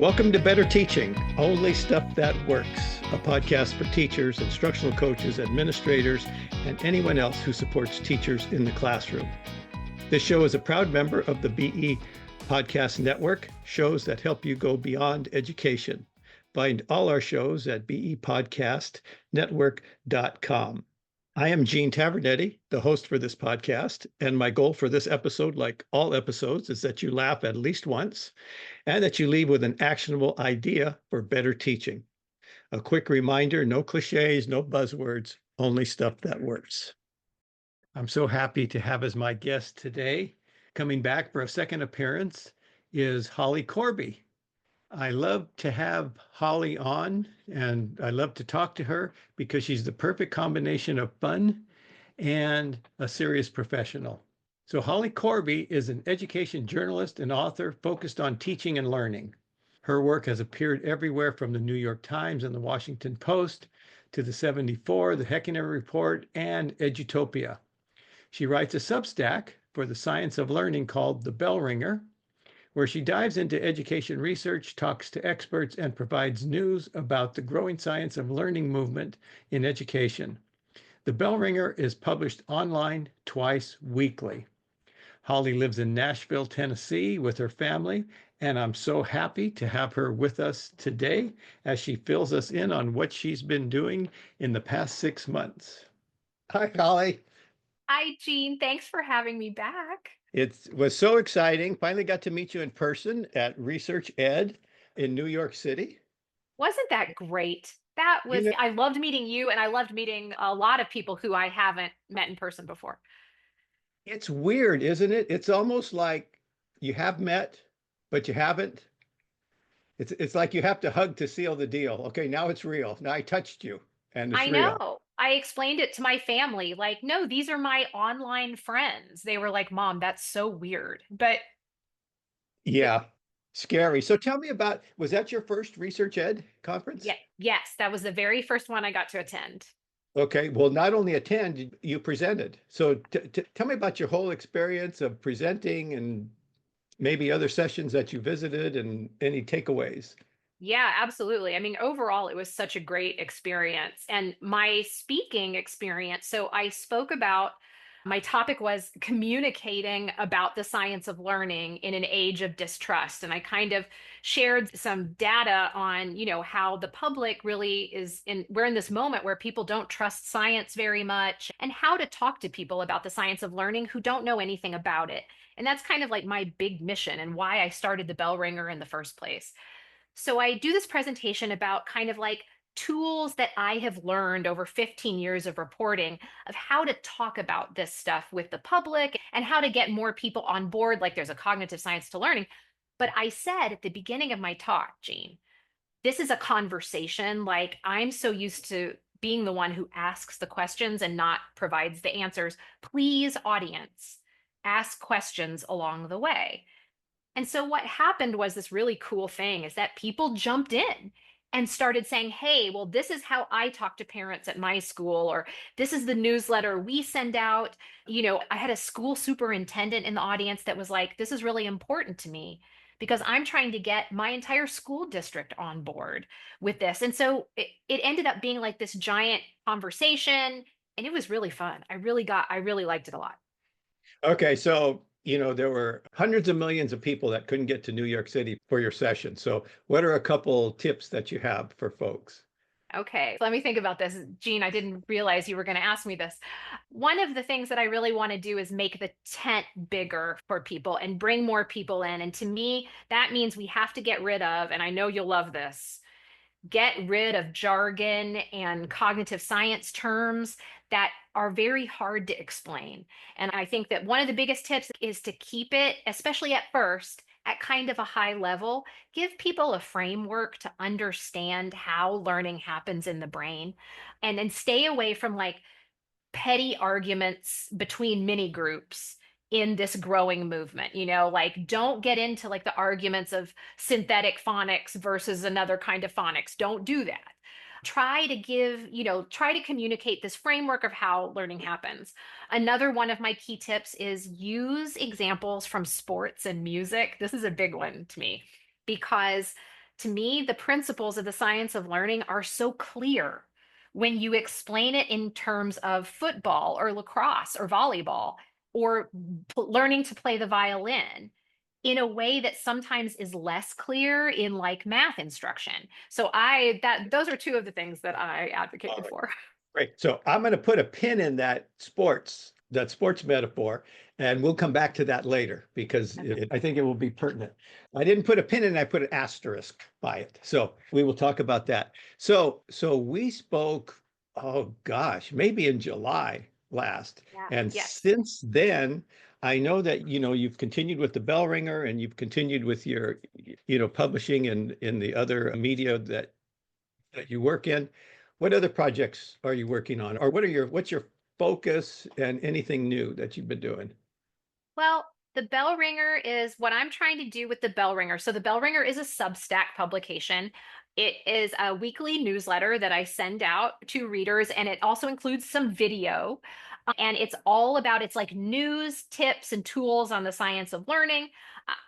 Welcome to Better Teaching, Only Stuff That Works, a podcast for teachers, instructional coaches, administrators, and anyone else who supports teachers in the classroom. This show is a proud member of the BE Podcast Network, shows that help you go beyond education. Find all our shows at bepodcastnetwork.com. I am Gene Tavernetti, the host for this podcast, and my goal for this episode, like all episodes, is that you laugh at least once and that you leave with an actionable idea for better teaching. A quick reminder, no cliches, no buzzwords, only stuff that works. I'm so happy to have as my guest today, coming back for a second appearance, is Holly Korbey. I love to have Holly on, and I love to talk to her because she's the perfect combination of fun and a serious professional. So Holly Korbey is an education journalist and author focused on teaching and learning. Her work has appeared everywhere from the New York Times and the Washington Post to the 74, the Heckiner Report, and Edutopia. She writes a Substack for the science of learning called The Bell Ringer, where she dives into education research, talks to experts, and provides news about the growing science of learning movement in education. The Bell Ringer is published online twice weekly. Holly lives in Nashville, Tennessee with her family, and I'm so happy to have her with us today as she fills us in on what she's been doing in the past 6 months. Hi, Holly. Hi, Gene. Thanks for having me back. It was so exciting. Finally got to meet you in person at Research Ed in New York City. Wasn't that great? I loved meeting you, and I loved meeting a lot of people who I haven't met in person before. It's weird, isn't it? It's almost like you have met, but you haven't. It's like you have to hug to seal the deal. Okay, now it's real. Now I touched you and it's I real. know. I explained it to my family, like, no, these are my online friends. They were like, Mom, that's so weird. But Yeah, scary. So tell me about, was that your first Research Ed conference? yeah, yes, that was the very first one I got to attend. Okay, well, not only attend, you presented. So tell me about your whole experience of presenting and maybe other sessions that you visited and any takeaways. Yeah, absolutely. I mean, overall, it was such a great experience. And my speaking experience, so I spoke about my topic was communicating about the science of learning in an age of distrust. And I kind of shared some data on, how the public really we're in this moment where people don't trust science very much and how to talk to people about the science of learning who don't know anything about it. And that's kind of like my big mission and why I started the Bell Ringer in the first place. So I do this presentation about kind of like tools that I have learned over 15 years of reporting of how to talk about this stuff with the public and how to get more people on board. Like there's a cognitive science to learning. But I said at the beginning of my talk, Gene, this is a conversation. Like I'm so used to being the one who asks the questions and not provides the answers. Please, audience, ask questions along the way. And so what happened was this really cool thing is that people jumped in and started saying, hey, well, this is how I talk to parents at my school, or this is the newsletter we send out. I had a school superintendent in the audience that was like, this is really important to me because I'm trying to get my entire school district on board with this. And so it ended up being like this giant conversation, and it was really fun. I really liked it a lot. Okay, so there were hundreds of millions of people that couldn't get to New York City for your session. So what are a couple tips that you have for folks? Okay, let me think about this. Gene, I didn't realize you were going to ask me this. One of the things that I really want to do is make the tent bigger for people and bring more people in. And to me, that means we have to get rid of, and I know you'll love this, get rid of jargon and cognitive science terms that are very hard to explain. And I think that one of the biggest tips is to keep it, especially at first, at kind of a high level, give people a framework to understand how learning happens in the brain, and then stay away from like petty arguments between mini groups in this growing movement. Like don't get into like the arguments of synthetic phonics versus another kind of phonics. Don't do that. Try to communicate this framework of how learning happens. Another one of my key tips is use examples from sports and music. This is a big one to me because To me, the principles of the science of learning are so clear when you explain it in terms of football or lacrosse or volleyball or learning to play the violin in a way that sometimes is less clear in like math instruction. So those are two of the things that I All advocated right. for. Great. So I'm going to put a pin in that sports metaphor, and we'll come back to that later because I think it will be pertinent. I didn't put a pin in, I put an asterisk by it. So we will talk about that. So we spoke, oh gosh, maybe in July last. Yeah. And Yes. since then, I know that, you've continued with the Bell Ringer and you've continued with your, publishing and in the other media that you work in. What other projects are you working on? Or what's your focus and anything new that you've been doing? Well, the Bell Ringer is what I'm trying to do with the Bell Ringer. So the Bell Ringer is a Substack publication. It is a weekly newsletter that I send out to readers, and it also includes some video. And it's all about it's like news, tips, and tools on the science of learning.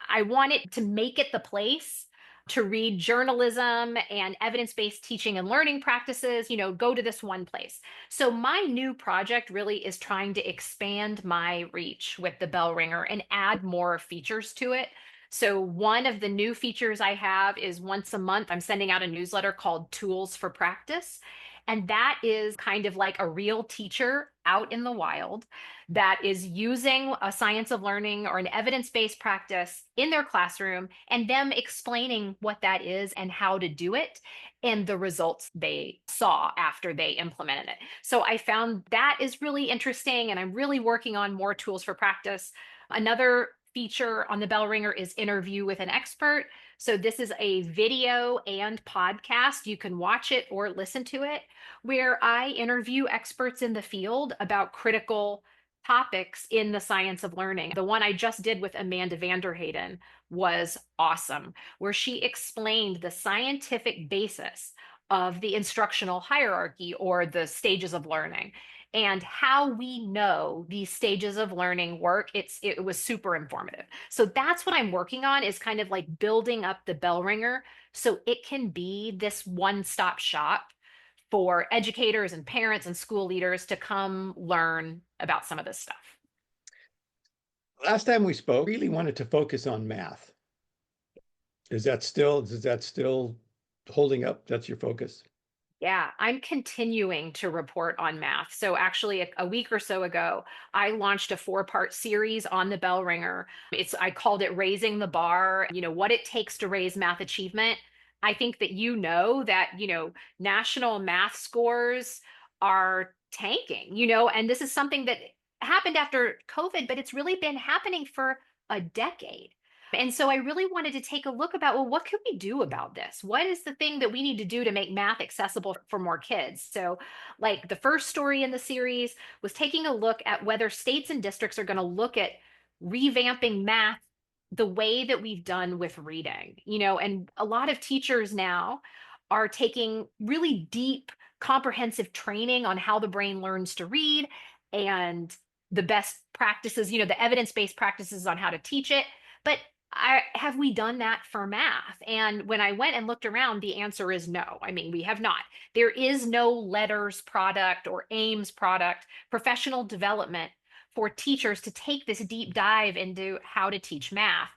I want it to make it the place to read journalism and evidence-based teaching and learning practices, go to this one place. So my new project really is trying to expand my reach with the Bell Ringer and add more features to it. So one of the new features I have is once a month, I'm sending out a newsletter called Tools for Practice. And that is kind of like a real teacher out in the wild that is using a science of learning or an evidence-based practice in their classroom and them explaining what that is and how to do it and the results they saw after they implemented it. So I found that is really interesting, and I'm really working on more tools for practice. Another feature on the Bell Ringer is interview with an expert. So this is a video and podcast. You can watch it or listen to it, where I interview experts in the field about critical topics in the science of learning. The one I just did with Amanda Vanderhayden was awesome, where she explained the scientific basis of the instructional hierarchy or the stages of learning and how we know these stages of learning work. It was super informative. So that's what I'm working on, is kind of like building up the Bell Ringer so it can be this one-stop shop for educators and parents and school leaders to come learn about some of this stuff. Last time we spoke, really wanted to focus on math. Is that still holding up? That's your focus? Yeah, I'm continuing to report on math. So actually a week or so ago, I launched a four-part series on the Bell Ringer. I called it Raising the Bar, what it takes to raise math achievement. I think that that, national math scores are tanking, and this is something that happened after COVID, but it's really been happening for a decade. And so I really wanted to take a look about, well, what can we do about this? What is the thing that we need to do to make math accessible for more kids? So, like the first story in the series was taking a look at whether states and districts are going to look at revamping math the way that we've done with reading, and a lot of teachers now are taking really deep, comprehensive training on how the brain learns to read and the best practices, the evidence-based practices on how to teach it. But have we done that for math? And when I went and looked around, the answer is no. I mean, we have not. There is no letters product or AIMS product, professional development for teachers to take this deep dive into how to teach math.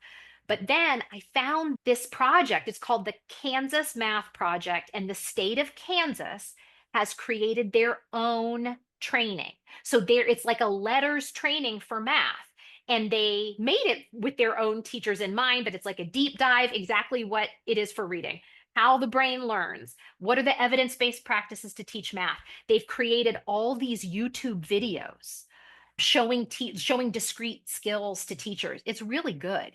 But then I found this project. It's called the Kansas Math Project, and the state of Kansas has created their own training. So it's like a letters training for math, and they made it with their own teachers in mind, but it's like a deep dive, exactly what it is for reading, how the brain learns, what are the evidence-based practices to teach math. They've created all these YouTube videos showing discrete skills to teachers. It's really good.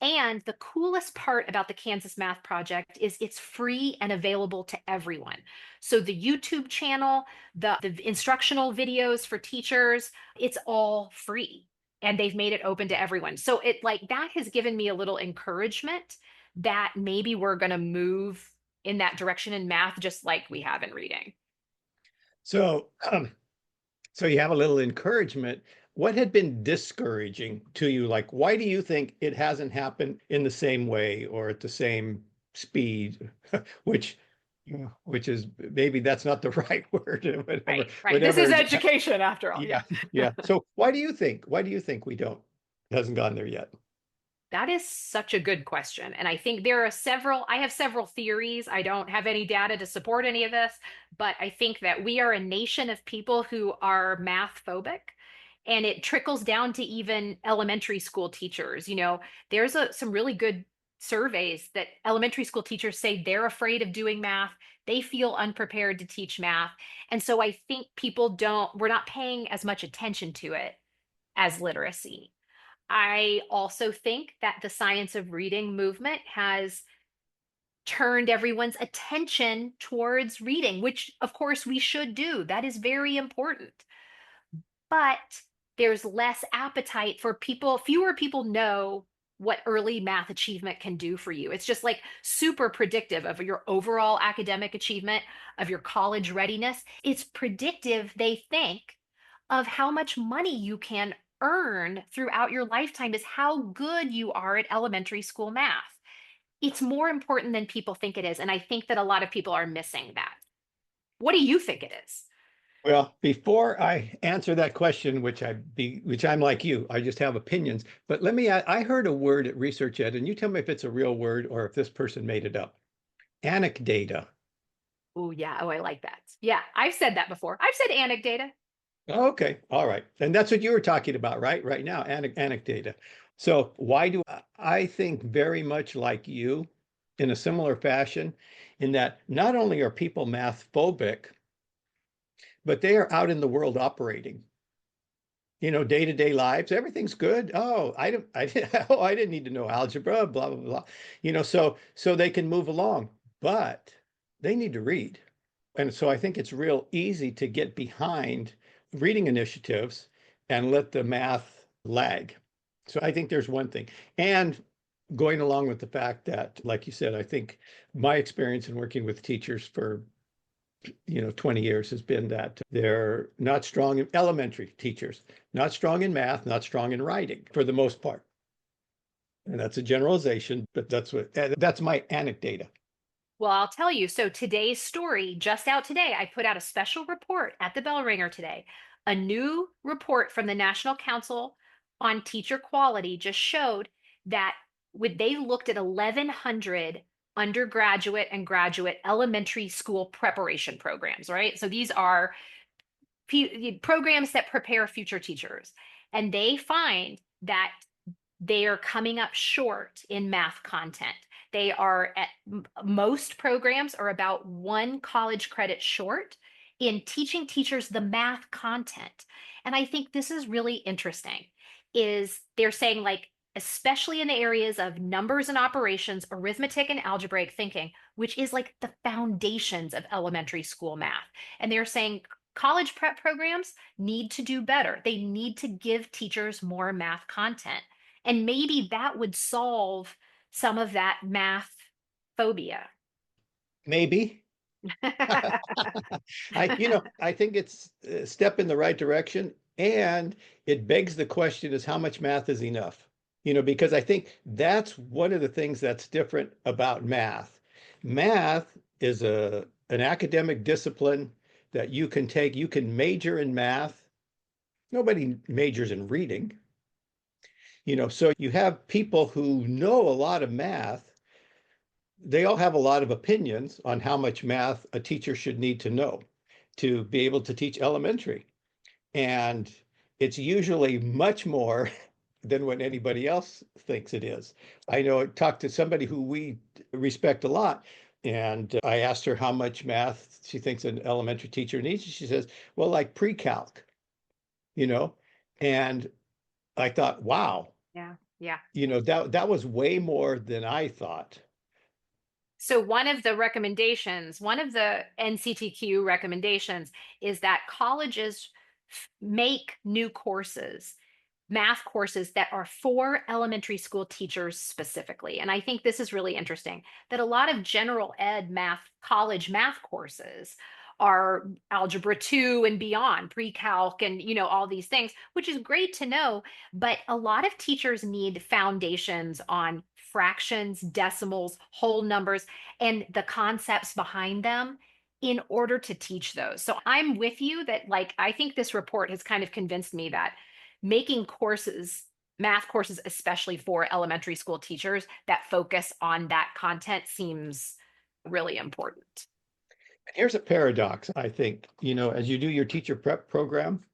And the coolest part about the Kansas Math Project is it's free and available to everyone. So the YouTube channel, the instructional videos for teachers, it's all free. And they've made it open to everyone. So that has given me a little encouragement that maybe we're going to move in that direction in math, just like we have in reading. So, so you have a little encouragement. What had been discouraging to you? Like, why do you think it hasn't happened in the same way or at the same speed, which which is maybe that's not the right word, Right, whatever, right. This whatever is is, education after all. yeah, Yeah. yeah. So why do you think we don't, hasn't gone there yet? That is such a good question. And I think there are I have several theories. I don't have any data to support any of this, but I think that we are a nation of people who are math phobic. And it trickles down to even elementary school teachers. There's some really good surveys that elementary school teachers say they're afraid of doing math. They feel unprepared to teach math. And so I think we're not paying as much attention to it as literacy. I also think that the science of reading movement has turned everyone's attention towards reading, which of course we should do. That is very important. But there's less appetite for people, fewer people know what early math achievement can do for you. It's just like super predictive of your overall academic achievement, of your college readiness. It's predictive, they think, of how much money you can earn throughout your lifetime, is how good you are at elementary school math. It's more important than people think it is. And I think that a lot of people are missing that. What do you think it is? Well, before I answer that question, which I'm like you, I just have opinions. But I heard a word at Research Ed, and you tell me if it's a real word or if this person made it up. Anecdata. Oh, yeah. Oh, I like that. Yeah, I've said that before. I've said anecdata. Okay, all right. And that's what you were talking about, right? Right now, anecdata. So why do I think very much like you in a similar fashion, in that not only are people math phobic, but they are out in the world operating, day-to-day lives, everything's good. Oh, oh, I didn't need to know algebra, blah, blah, blah. So they can move along, but they need to read. And so I think it's real easy to get behind reading initiatives and let the math lag. So I think there's one thing. And going along with the fact that, like you said, I think my experience in working with teachers for 20 years has been that they're not strong in elementary teachers, not strong in math, not strong in writing for the most part. And that's a generalization, but that's my anecdata. Well, I'll tell you. So today's story, just out today, I put out a special report at the Bell Ringer today. A new report from the National Council on Teacher Quality just showed that they looked at 1,100 undergraduate and graduate elementary school preparation programs, right? So these are programs that prepare future teachers. And they find that they are coming up short in math content. They are at most programs are about one college credit short in teaching teachers the math content. And I think this is really interesting, is they're saying, like, especially in the areas of numbers and operations, arithmetic and algebraic thinking, which is like the foundations of elementary school math. And they're saying college prep programs need to do better. They need to give teachers more math content. And maybe that would solve some of that math phobia. Maybe. I think it's a step in the right direction, and it begs the question is how much math is enough? Because I think that's one of the things that's different about math. Math is an academic discipline that you can major in math. Nobody majors in reading, so you have people who know a lot of math. They all have a lot of opinions on how much math a teacher should need to know to be able to teach elementary. And it's usually much more than what anybody else thinks it is. I know I talked to somebody who we respect a lot, and I asked her how much math she thinks an elementary teacher needs. She says, well, like pre-calc, you know, and I thought, wow, Yeah, yeah. that was way more than I thought. So one of the NCTQ recommendations is that colleges make new courses, math courses that are for elementary school teachers specifically. And I think this is really interesting that a lot of general ed math, college math courses are algebra 2 and beyond, pre-calc and all these things, which is great to know, but a lot of teachers need foundations on fractions, decimals, whole numbers, and the concepts behind them in order to teach those. So I'm with you that, like, I think this report has kind of convinced me that making courses, math courses, especially for elementary school teachers that focus on that content, seems really important. Here's a paradox, I think, as you do your teacher prep program,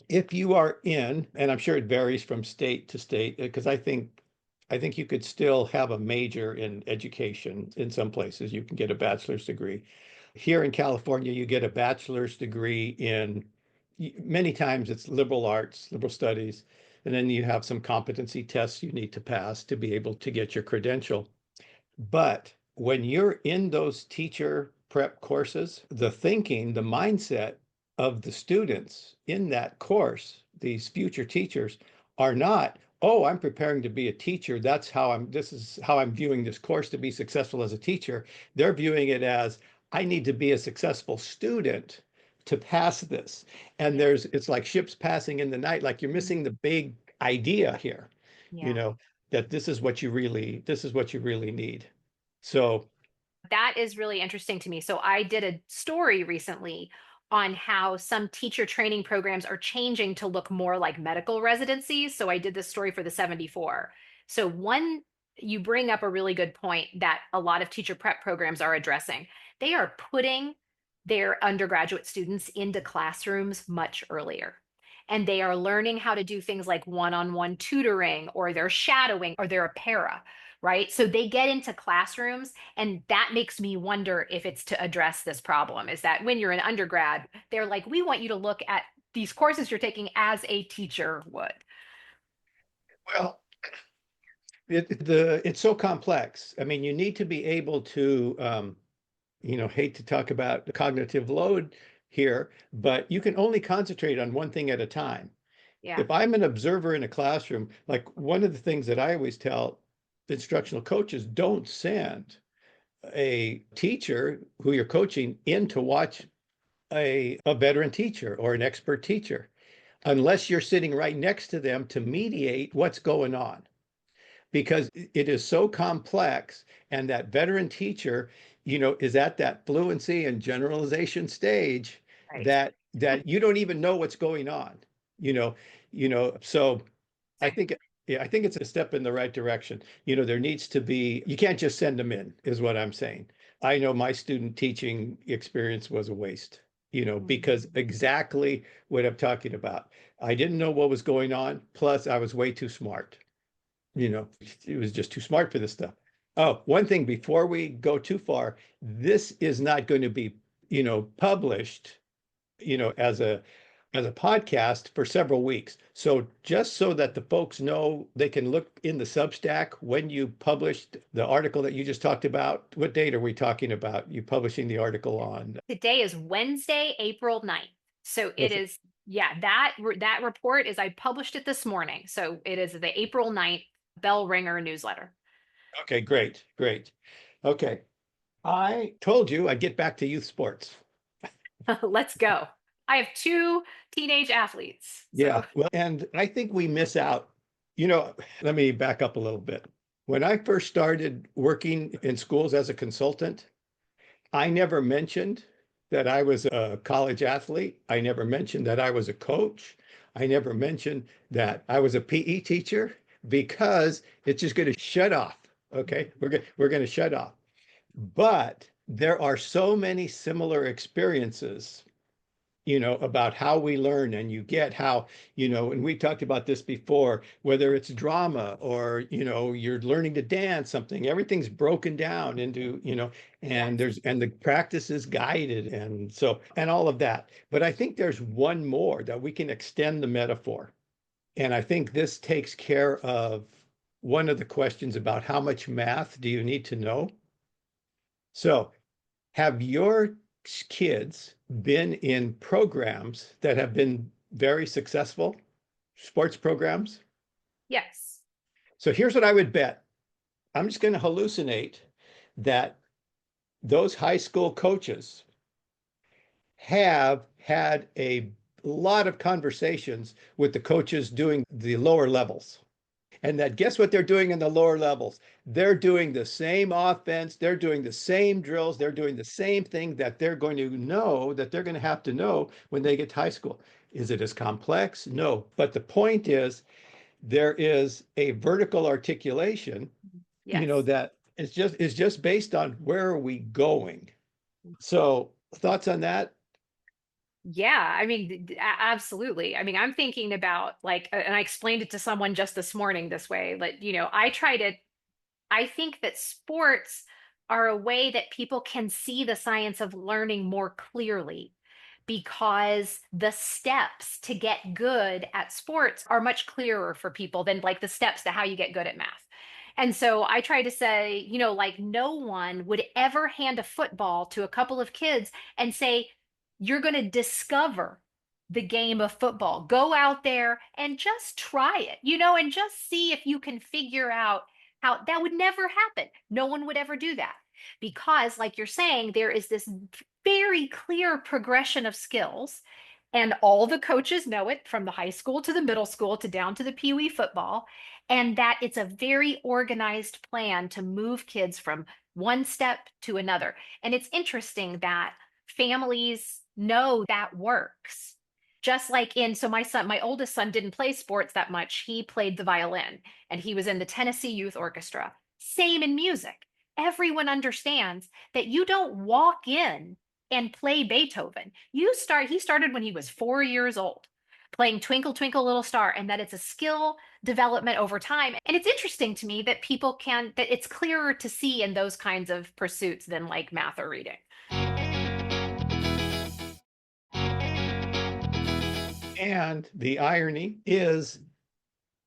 if you are in, and I'm sure it varies from state to state, because I think you could still have a major in education in some places. You can get a bachelor's degree. Here in California, you get a bachelor's degree in many times it's liberal arts, liberal studies, and then you have some competency tests you need to pass to be able to get your credential. But when you're in those teacher prep courses, the thinking, the mindset of the students in that course, these future teachers, are not, oh, I'm preparing to be a teacher. This is how I'm viewing this course to be successful as a teacher. They're viewing it as, I need to be a successful student to pass this. And Yeah. it's like ships passing in the night, like you're missing the big idea here, you Yeah. know, that this is what you really need. So, That is really interesting to me. So I did a story recently on how some teacher training programs are changing to look more like medical residencies. So I did this story for the 74. So one, you bring up a really good point that a lot of teacher prep programs are addressing. They are putting their undergraduate students into classrooms much earlier. And they are learning how to do things like one-on-one tutoring, or they're shadowing, or they're a para, right? So they get into classrooms, and that makes me wonder if it's to address this problem, is that when you're an undergrad, they're like, we want you to look at these courses you're taking as a teacher would. well, it's so complex. I mean, you need to be able to, hate to talk about the cognitive load here, but you can only concentrate on one thing at a time. Yeah. If I'm an observer in a classroom, like one of the things that I always tell instructional coaches, don't send a teacher who you're coaching in to watch a veteran teacher or an expert teacher unless you're sitting right next to them to mediate what's going on, because it is so complex. And that veteran teacher, is at that fluency and generalization stage Right. that you don't even know what's going on, you know, so I think, yeah, I think it's a step in the right direction. There needs to be, you can't just send them in, is what I'm saying. I know my student teaching experience was a waste, because Mhm. exactly what I'm talking about. I didn't know what was going on. Plus, I was way too smart. It was just too smart for this stuff. Oh, one thing before we go too far, this is not going to be, published, as a podcast for several weeks. So just so that the folks know, they can look in the Substack when you published the article that you just talked about. What date are we talking about? You publishing the article on? Today is Wednesday, April 9th. So it Okay, is, yeah, that report is, I published it this morning. So it is the April 9th bell ringer newsletter. okay, great, great. Okay. I told you I'd get back to youth sports. Let's go. I have two teenage athletes. Yeah. So Well, and I think we miss out. Let me back up a little bit. When I first started working in schools as a consultant, I never mentioned that I was a college athlete. I never mentioned that I was a coach. I never mentioned that I was a PE teacher, because it's just going to shut off. Okay. We're going to shut off. But there are so many similar experiences, about how we learn, and you get how, and we talked about this before, whether it's drama or, you're learning to dance something, everything's broken down into, and yes. the practice is guided. And so, and all of that. But I think there's one more that we can extend the metaphor. And I think this takes care of one of the questions about how much math do you need to know? So have your kids been in programs that have been very successful, sports programs? Yes. So here's what I would bet. I'm just going to hallucinate that those high school coaches have had a lot of conversations with the coaches doing the lower levels. And that guess what they're doing in the lower levels? They're doing the same offense, they're doing the same drills, they're doing the same thing that they're going to know, that they're going to have to know when they get to high school. Is it as complex? No. But the point is, there is a vertical articulation, Yes. that is just based on where are we going. So thoughts on that? Yeah, I mean, absolutely. I mean, I'm thinking about like, and I explained it to someone just this morning this way, like, I think that sports are a way that people can see the science of learning more clearly because the steps to get good at sports are much clearer for people than like the steps to how you get good at math. And so I try to say, like no one would ever hand a football to a couple of kids and say, you're going to discover the game of football. Go out there and just try it, and just see if you can figure out how that would never happen. No one would ever do that because, like you're saying, there is this very clear progression of skills. And all the coaches know it from the high school to the middle school to down to the Pee Wee football. And that it's a very organized plan to move kids from one step to another. And it's interesting that families know that works. Just like so my oldest son didn't play sports that much. He played the violin and he was in the Tennessee Youth Orchestra. Same in music. Everyone understands that you don't walk in and play Beethoven. He started when he was 4 years old, playing Twinkle, Twinkle, Little Star, and that it's a skill development over time. And it's interesting to me that that it's clearer to see in those kinds of pursuits than like math or reading. And the irony is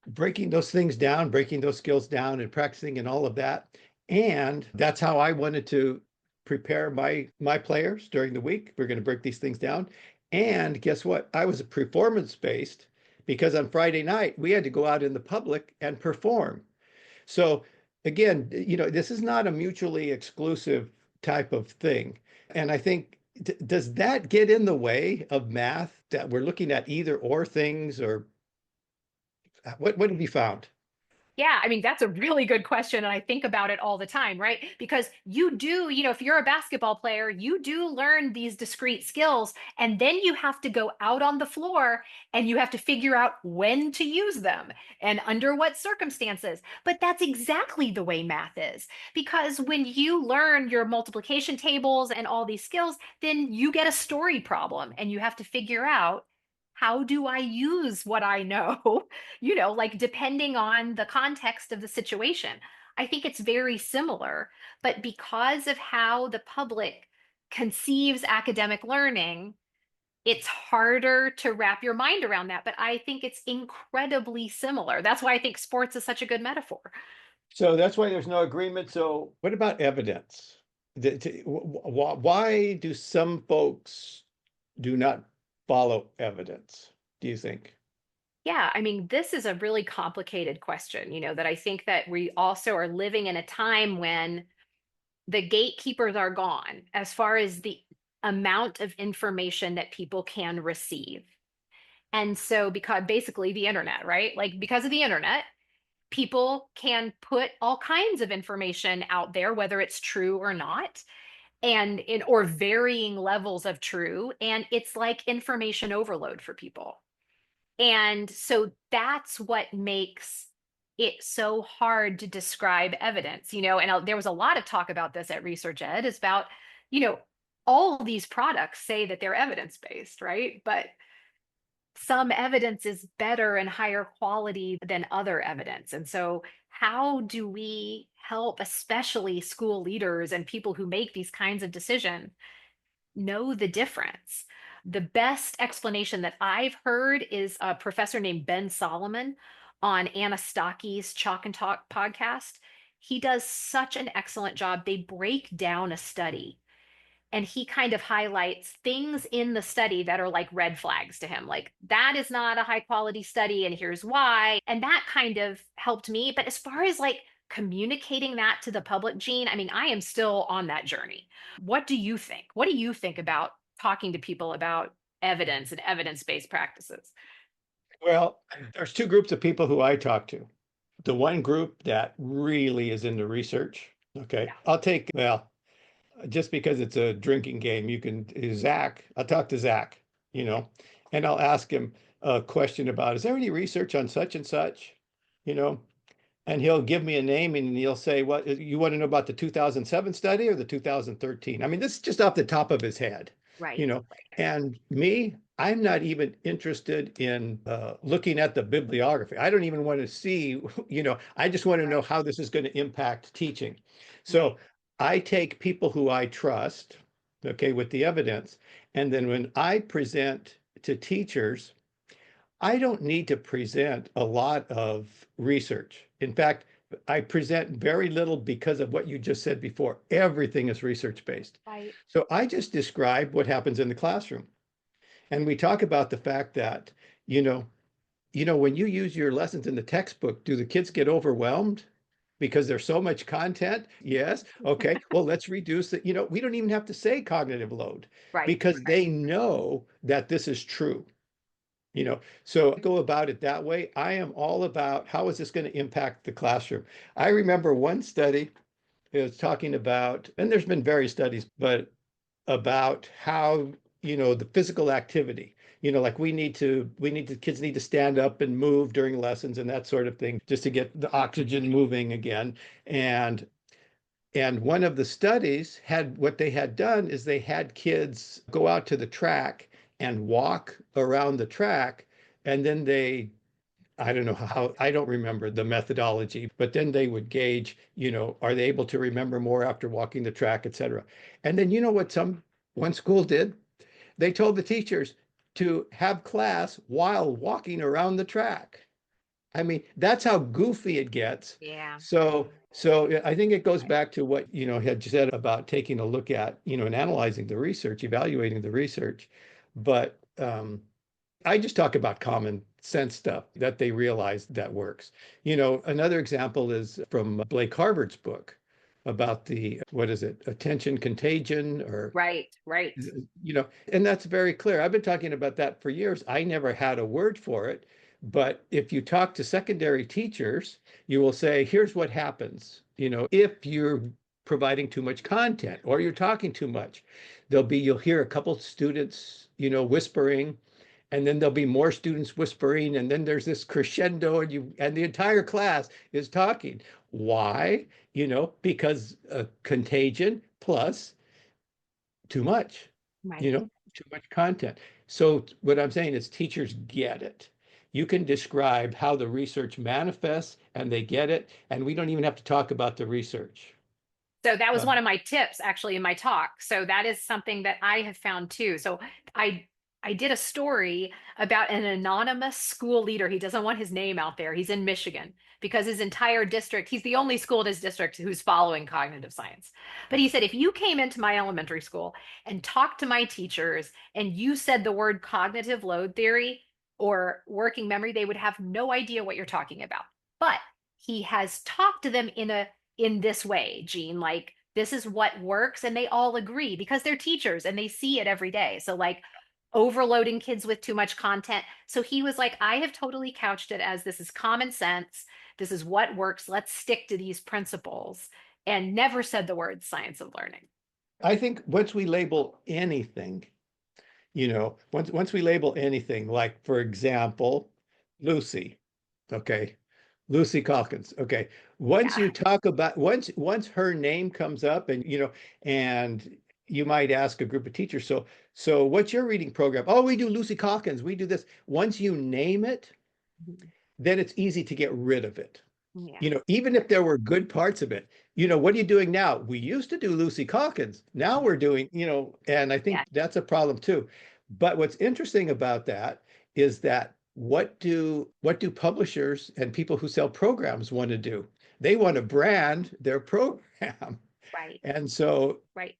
breaking those things down, breaking those skills down and practicing and all of that. And that's how I wanted to prepare my players during the week. We're going to break these things down. And guess what? I was performance based because on Friday night we had to go out in the public and perform. So again, this is not a mutually exclusive type of thing. And I think, does that get in the way of math that we're looking at either or things, or what have you found? Yeah, I mean, that's a really good question. And I think about it all the time, right? Because you do, if you're a basketball player, you do learn these discrete skills. And then you have to go out on the floor and you have to figure out when to use them and under what circumstances. But that's exactly the way math is. Because when you learn your multiplication tables and all these skills, then you get a story problem and you have to figure out how do I use what I know, like depending on the context of the situation. I think it's very similar, but because of how the public conceives academic learning, it's harder to wrap your mind around that. But I think it's incredibly similar. That's why I think sports is such a good metaphor. So that's why there's no agreement. So what about evidence? Why do some folks do not follow evidence, do you think? Yeah, I mean, this is a really complicated question, that I think that we also are living in a time when the gatekeepers are gone as far as the amount of information that people can receive. And so, because basically the internet, right? Like, because of the internet, people can put all kinds of information out there, whether it's true or not, or varying levels of true. And it's like information overload for people. And so that's what makes it so hard to describe evidence, and there was a lot of talk about this at Research Ed is about, you know, all these products say that they're evidence-based, right? But some evidence is better and higher quality than other evidence. And so how do we help, especially school leaders and people who make these kinds of decisions, know the difference? The best explanation that I've heard is a professor named Ben Solomon on Anna Stocky's Chalk and Talk podcast. He does such an excellent job. They break down a study and he kind of highlights things in the study that are like red flags to him, like that is not a high quality study and here's why. And that kind of helped me. But as far as like communicating that to the public, Gene, I mean, I am still on that journey. What do you think? What do you think about talking to people about evidence and evidence-based practices? Well, there's two groups of people who I talk to. the one group that really is into research. Okay. Yeah. I'll take, well, just because it's a drinking game, you can, Zach, I'll talk to Zach, you know, and I'll ask him a question about, is there any research on such and such? You know, and he'll give me a name and he'll say, what, you want to know about the 2007 study or the 2013? I mean, this is just off the top of his head, you Right. know. And me, I'm not even interested in looking at the bibliography. I don't even want to see, you know, I just want to know Right. how this is going to impact teaching. Right. So I take people who I trust, okay, with the evidence. And then when I present to teachers, I don't need to present a lot of research. In fact, I present very little because of what you just said before. Everything is research based. Right. So I just describe what happens in the classroom. And we talk about the fact that, you know, when you use your lessons in the textbook, do the kids get overwhelmed because there's so much content? Yes. Okay. Well, let's reduce it. You know, we don't even have to say cognitive load Right. because they know that this is true. So go about it that way. I am all about how is this going to impact the classroom. I remember one study is talking about, and there's been various studies, but about how, the physical activity, like kids need to stand up and move during lessons and that sort of thing, just to get the oxygen moving again. And one of the studies had what they had done is they had kids go out to the track and walk around the track. And then I don't know how, I don't remember the methodology, but then they would gauge, are they able to remember more after walking the track, et cetera. And then, what one school did? They told the teachers to have class while walking around the track. I mean, that's how goofy it gets. Yeah. So I think it goes Right. back to what, had said about taking a look at, and analyzing the research, evaluating the research. But I just talk about common sense stuff that they realize that works. Another example is from Blake Harvard's book about the, what is it, attention contagion, or Right. Right. and that's very clear. I've been talking about that for years. I never had a word for it. But if you talk to secondary teachers, you will say, here's what happens. If you're providing too much content or you're talking too much, you'll hear a couple students, whispering, and then there'll be more students whispering, and then there's this crescendo, and the entire class is talking. Why? Because contagion plus too much, Right. too much content. So what I'm saying is teachers get it. You can describe how the research manifests and they get it. And we don't even have to talk about the research. So that was Uh, one of my tips actually in my talk. So that is something that I have found too. So I I did a story about an anonymous school leader. He doesn't want his name out there. He's in Michigan because his entire district, he's the only school in his district who's following cognitive science. But he said, if you came into my elementary school and talked to my teachers and you said the word cognitive load theory or working memory, they would have no idea what you're talking about. But he has talked to them in this way, Gene, like this is what works, and they all agree because they're teachers and they see it every day. So like overloading kids with too much content. So he was like, I have totally couched it as this is common sense. This is what works. Let's stick to these principles, and never said the word science of learning. I think once we label anything, once we label anything, like for example, Lucy, okay, Lucy Calkins, okay. Once Yeah. you talk about once her name comes up, and and you might ask a group of teachers, so what's your reading program? Oh, we do Lucy Calkins, we do this. Once you name it, then it's easy to get rid of it. Yeah. Even if there were good parts of it, what are you doing now? We used to do Lucy Calkins. Now Yeah. we're doing, and I Yeah. think that's a problem too. But what's interesting about that is that what do publishers and people who sell programs want to do? They want to brand their program. Right. And so Right.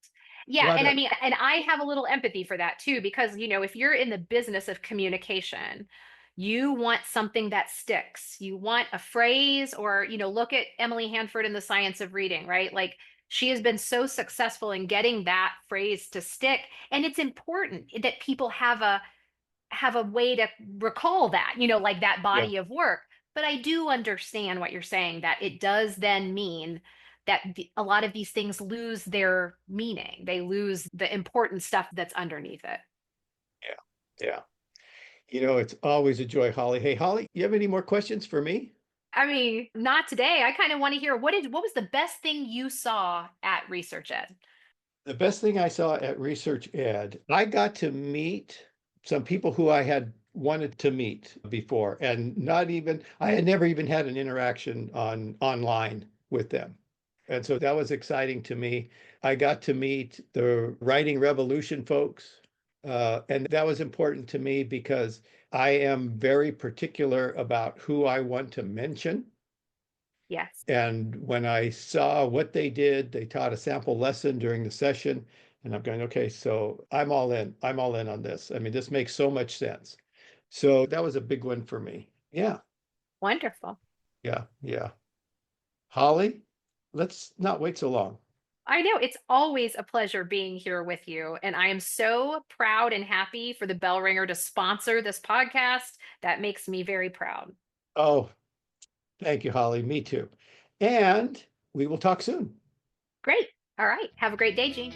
Yeah. what And I a mean, and I have a little empathy for that too, because, if you're in the business of communication, you want something that sticks. You want a phrase, or, look at Emily Hanford in The Science of Reading, right? Like she has been so successful in getting that phrase to stick. And it's important that people have a way to recall that, like that yeah. body of work. But I do understand what you're saying, that it does then mean that a lot of these things lose their meaning. They lose the important stuff that's underneath it. Yeah. Yeah. It's always a joy, Holly. Hey, Holly, you have any more questions for me? I mean, not today. I kind of want to hear what was the best thing you saw at Research Ed? The best thing I saw at Research Ed, I got to meet some people who I had wanted to meet before, and I had never even had an interaction online with them. And so that was exciting to me. I got to meet the Writing Revolution folks, and that was important to me because I am very particular about who I want to mention. Yes. And when I saw what they did, they taught a sample lesson during the session. And I'm going, okay, so I'm all in. I'm all in on this. I mean, this makes so much sense. So that was a big one for me. Yeah, Wonderful. yeah, yeah. Holly, let's not wait so long. I know it's always a pleasure being here with you. And I am so proud and happy for the Bell Ringer to sponsor this podcast. That makes me very proud. Oh, thank you, Holly. Me too. And we will talk soon. Great. All right. Have a great day, Jean.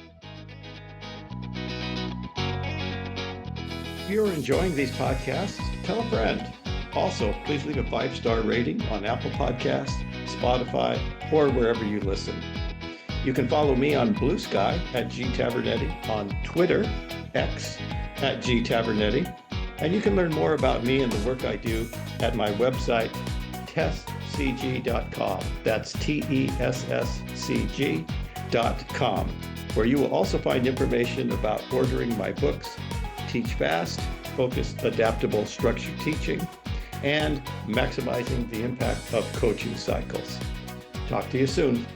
If you're enjoying these podcasts, tell a friend. Also, please leave a 5-star rating on Apple Podcasts, Spotify, or wherever you listen. You can follow me on Blue Sky at G Tavernetti, on Twitter, X, at G Tavernetti, and you can learn more about me and the work I do at my website, tesscg.com. That's TESSCG.com, where you will also find information about ordering my books, Teach Fast, Focused, Adaptable, Structured Teaching, and maximizing the impact of coaching cycles. Talk to you soon.